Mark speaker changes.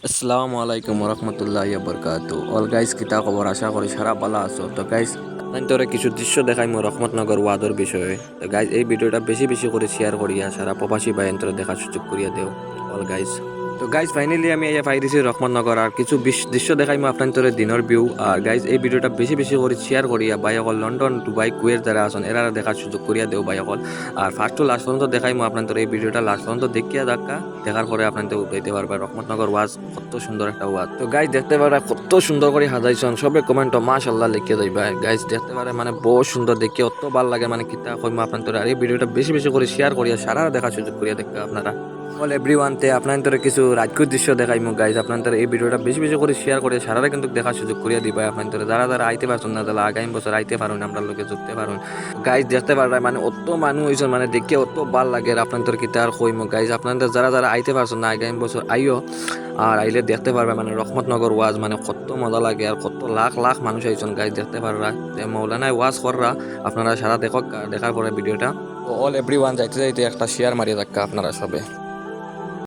Speaker 1: আসসালামু আলাইকুম রহমতুল্লাহি বরকাতু অল গাইস কিতা খবর আশা করি সারা ভালো আছো তো গাইস আপনাদের কিছু দৃশ্য দেখাই মো রহমতনগর ওয়াদর বিষয়ে তো গাইস এই ভিডিওটা বেশি বেশি করে শেয়ার করিয়া সারা প্রবাসী ভাইয়ের দেখার সুযোগ করিয়া দেও অল গাইস তো গাইস ফাইনালি আমি এই পাই দিছি রহমতনগর আর কিছু দৃশ্য দেখাই মো আপনাদের দিনের ভিউ আর গাইস এই ভিডিওটা বেশি বেশি করে শেয়ার করিয়া ভাই অকল লন্ডন দুবাই কুয়েত যারা আছেন এরা দেখার সুযোগ করিয়া দেও ভাই অকল আর ফার্স্ট টু লাস্ট পর্যন্ত দেখাই মো আপনাদের এই ভিডিওটা লাস্ট পর্যন্ত দেখিয়া দেখা দেখার পরে আপনাদের উঠাইতে পারবে রহমতনগর ওয়াজ কত সুন্দর একটা ওয়াজ তো গাইস দেখতে পারে কত সুন্দর করে সাজাইছেন সবে কমেন্ট মাশাআল্লাহ লিখে যাইবা গাইস দেখতে পারে মানে বহুত সুন্দর দেখে অত ভালো লাগে মানে কিতা কইম আপনাদের আর এই ভিডিওটা বেশি বেশি করে শেয়ার করিয়া সারা দেখার সুযোগ করিয়া দেখবে আপনারা অল এভরিওয়ান তে আপনাদের কিছু রাজকীয় দৃশ্য দেখাইমু গাইস আপনাদের এই ভিডিওটা বেশি বেশি করে শেয়ার করে সারারা কিন্তু দেখার সুযোগ করিয়া দিবা আপনাদের যারা যারা আইতে পারছেন না তাহলে আগামী বছর আইতে পারুন আমরা লোকে যুক্তে পারুন গাইস দেখতে পারবে মানে অত মানুষ হয়েছেন মানে দেখে অত ভাল লাগে আপনাদের কিতা আর কইমু গাইস আপনাদের যারা যারা আইতে পারছেন না আগামী বছর আইও আর আইলে দেখতে পারবে মানে রহমতনগর ওয়াজ মানে কত মজা লাগে আর কত লাখ লাখ মানুষ আইছেন গাইস দেখতে পাররা মৌলানায় ওয়াজ কররা আপনারা সারা দেখো দেখার পরে ভিডিওটা অল এভরিওয়ান যাইতে যাইতে একটা শেয়ার মারিয়ে রাখা আপনারা সবে